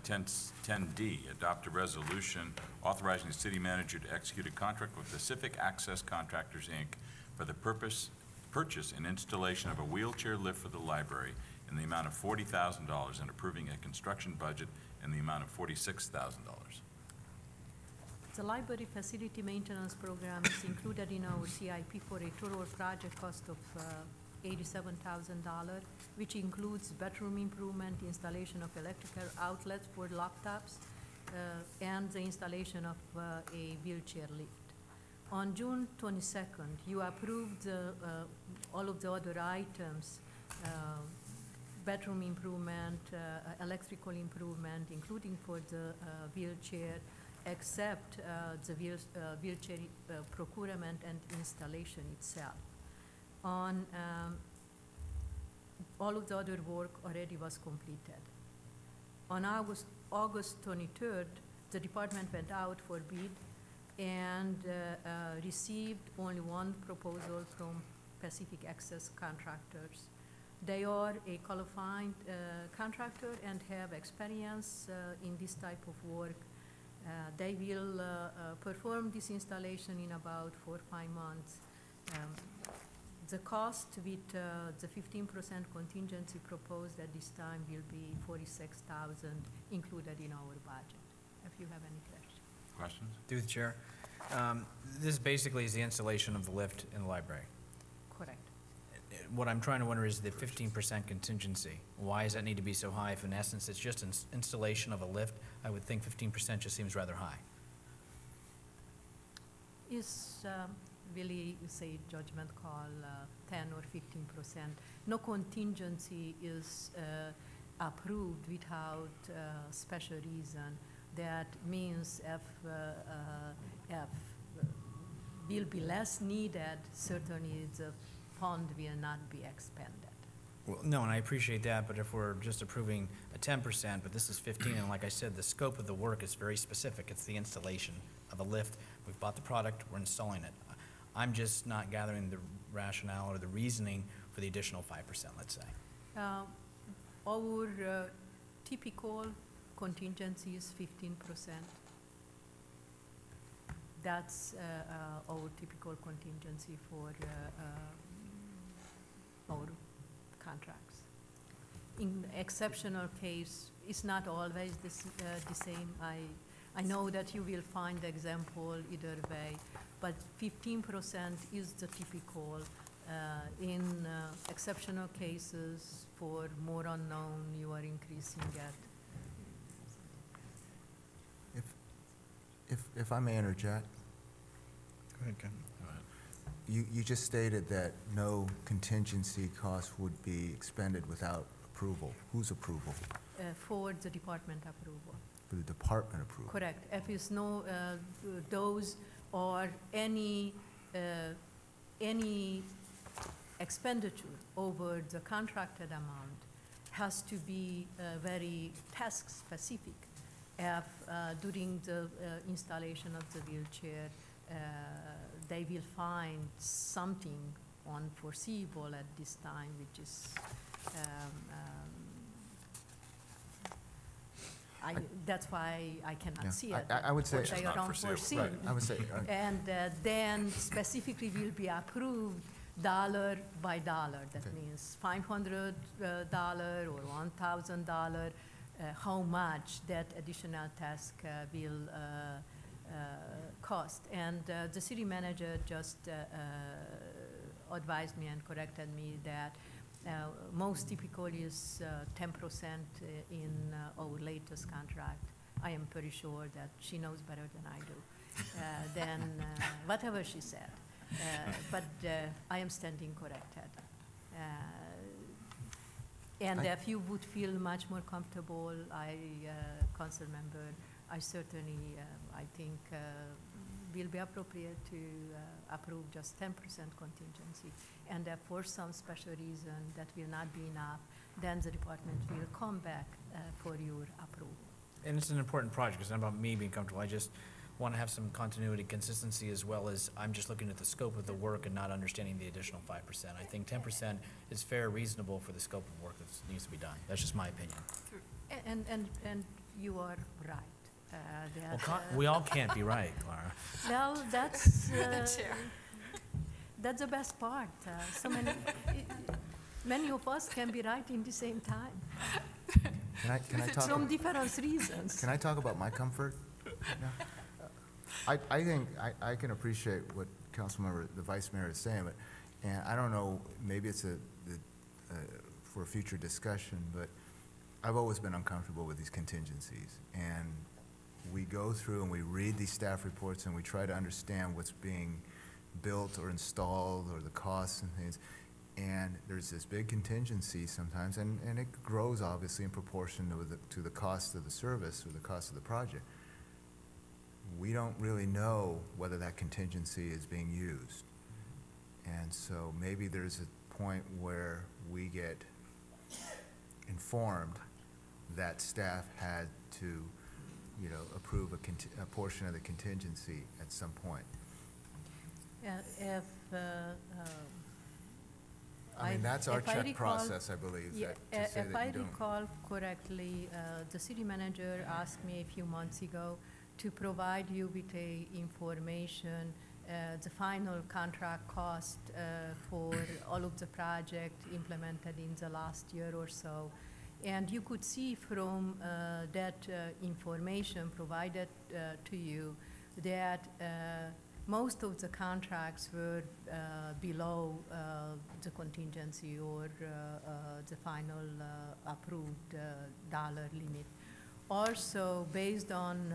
10D, adopt a resolution authorizing the city manager to execute a contract with Pacific Access Contractors, Inc. for the purchase and installation of a wheelchair lift for the library in the amount of $40,000 and approving a construction budget in the amount of $46,000. The library facility maintenance program is included in our CIP for a total project cost of $87,000, which includes bedroom improvement, installation of electrical outlets for laptops, and the installation of a wheelchair lift. On June 22nd, you approved all of the other items, bedroom improvement, electrical improvement, including for the wheelchair, except the wheelchair procurement and installation itself. On all of the other work already was completed. On August 23rd, the department went out for bid and received only one proposal from Pacific Access Contractors. They are a qualified contractor and have experience in this type of work. They will perform this installation in about 4 or 5 months. The cost with the 15% contingency proposed at this time will be $46,000 included in our budget. If you have any questions. Questions? Through the chair. This basically is the installation of the lift in the library. Correct. What I'm trying to wonder is the 15% contingency. Why does that need to be so high if in essence it's just an installation of a lift? I would think 15% just seems rather high. Is really, say, judgment call, 10 or 15%. No contingency is approved without special reason. That means if will be less needed, certainly the fund will not be expended. Well, no, and I appreciate that, but if we're just approving a 10%, but this is 15, and like I said, the scope of the work is very specific. It's the installation of a lift. We've bought the product, we're installing it. I'm just not gathering the rationale or the reasoning for the additional 5%, let's say. Our typical contingency is 15%. That's our typical contingency for our contracts. In exceptional case, it's not always the same. I know that you will find example either way, but 15% is the typical. In exceptional cases, for more unknown, you are increasing it. If I may interject. Go ahead, Ken. You just stated that no contingency costs would be expended without approval. Whose approval? For the department approval. For the department approval. Correct. If it's no those or any expenditure over the contracted amount has to be very task specific. If during the installation of the wheelchair, they will find something unforeseeable at this time, which is that's why I cannot see it. I would say they are unforeseen. Right, I would say, and then specifically will be approved dollar by dollar. That means $500 or $1,000. How much that additional task will cost. And the city manager just advised me and corrected me that most typical is 10% in our latest contract. I am pretty sure that she knows better than I do. Then whatever she said. But I am standing corrected. And if you would feel much more comfortable, council member, I certainly, I think, will be appropriate to approve just 10% contingency. And if for some special reason that will not be enough, then the department will come back for your approval. And it's an important project. It's not about me being comfortable. I just want to have some continuity, consistency, as well as I'm just looking at the scope of the work and not understanding the additional 5%. I think 10% is fair, reasonable for the scope of work that needs to be done. That's just my opinion. And you are right. Well, we all can't be right, Clara. Well, that's, Chair. that's the best part. So many of us can be right in the same time, Can I talk? from different reasons. Can I talk about my comfort? No? I think I can appreciate what Councilmember, the Vice Mayor is saying, but, and I don't know, maybe it's for a future discussion, but I've always been uncomfortable with these contingencies. And we go through and we read these staff reports and we try to understand what's being built or installed or the costs and things. And there's this big contingency sometimes, and it grows obviously in proportion to the cost of the service or the cost of the project. We don't really know whether that contingency is being used. And so maybe there's a point where we get informed that staff had to, you know, approve a portion of the contingency at some point. If I mean, that's our if I check recall- process, I believe, Yeah, that, to say if that I you don't. recall correctly, the city manager asked me a few months ago to provide you with a information, the final contract cost for all of the project implemented in the last year or so. And you could see from that information provided to you that most of the contracts were below the contingency or the final approved dollar limit. Also, based on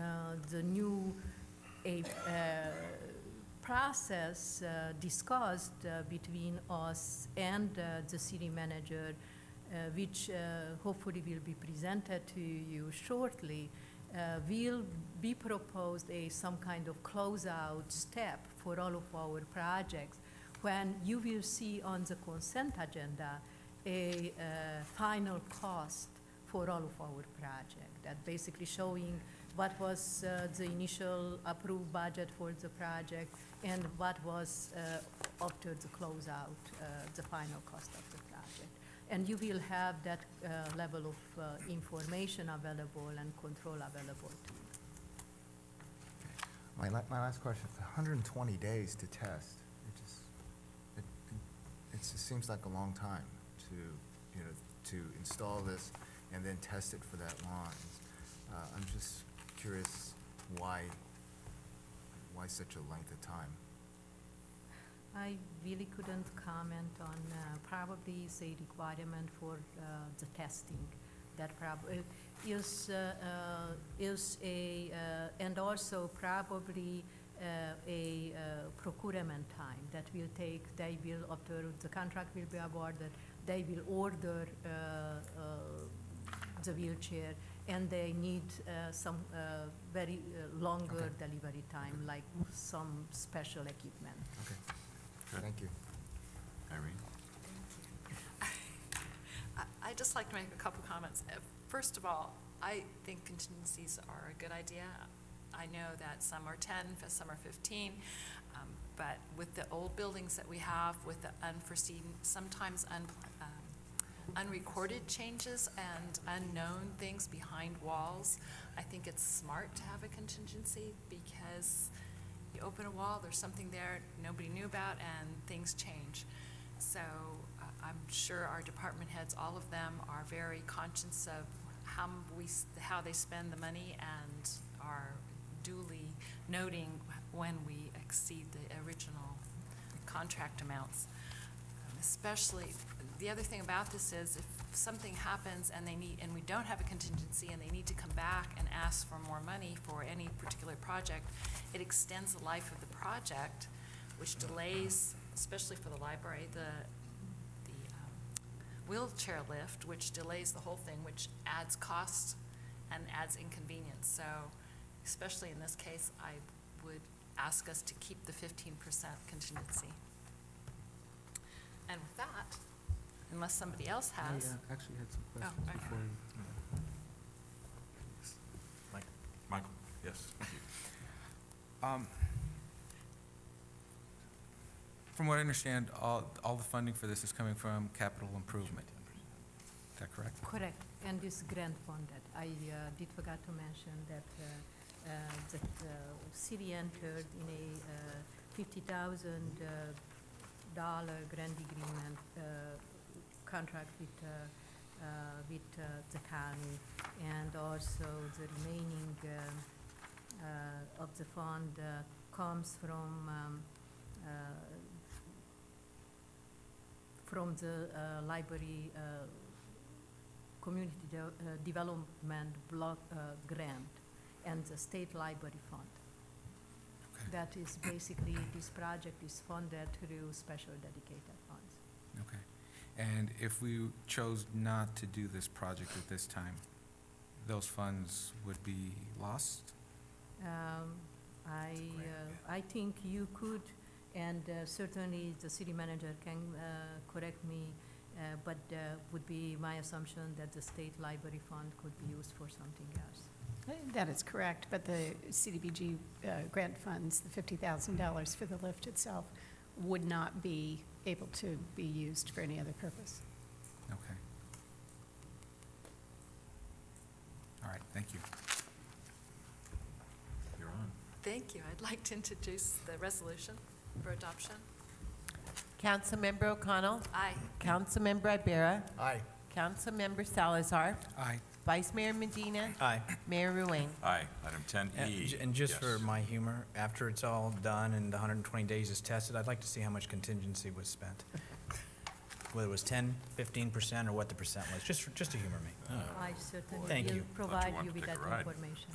the new process discussed between us and the city manager, which hopefully will be presented to you shortly, will be proposed some kind of closeout step for all of our projects, when you will see on the consent agenda a final cost for all of our projects, that basically showing what was the initial approved budget for the project and what was after the closeout, the final cost of the project. And you will have that level of information available and control available to you. My last question, 120 days to test, it just seems like a long time to, you know, to install this and then test it for that long. I'm just curious why such a length of time? I really couldn't comment on probably is a requirement for the testing. That probably is a, and also probably a procurement time that will take, they will, after the contract will be awarded, they will order the wheelchair, and they need some very longer delivery time, like some special equipment. Okay, Good. thank you. Irene? I'd just like to make a couple comments. First of all, I think contingencies are a good idea. I know that some are 10, some are 15, but with the old buildings that we have, with the unforeseen, sometimes unrecorded changes and unknown things behind walls, I think it's smart to have a contingency, because you open a wall, there's something there nobody knew about, and things change. So I'm sure our department heads, all of them, are very conscious of how they spend the money and are duly noting when we exceed the original contract amounts. Especially, the other thing about this is if something happens and we don't have a contingency and they need to come back and ask for more money for any particular project, it extends the life of the project, which delays, especially for the library, the wheelchair lift, which delays the whole thing, which adds cost and adds inconvenience. So, especially in this case, I would ask us to keep the 15% contingency. And with that, unless somebody else has. I actually had some questions okay. before. Michael? Yes. Thank you. From what I understand, all the funding for this is coming from capital improvement. Is that correct? Correct, and this grant funded. I did forgot to mention that the city entered in a $50,000 grant agreement contract with the county, and also the remaining of the fund comes from the library community development block grant and the state library fund. Okay. That is basically, this project is funded through special dedicated funds. Okay. And if we chose not to do this project at this time, those funds would be lost? I think you could, and certainly the city manager can correct me, but would be my assumption that the state library fund could be used for something else. That is correct, but the CDBG grant funds, the $50,000 for the lift itself, would not be able to be used for any other purpose. Okay. All right, thank you. You're on. Thank you. I'd like to introduce the resolution for adoption. Councilmember O'Connell. Aye. Councilmember Ibarra. Aye. Councilmember Salazar. Aye. Vice Mayor Medina. Aye. Mayor Ruane. Aye. Item 10E. And just for Yes. my humor, after it's all done and the 120 days is tested, I'd like to see how much contingency was spent. Whether it was 10, 15%, or what the percent was, just to humor me. I certainly Thank will you. provide want you to with take that a ride. information.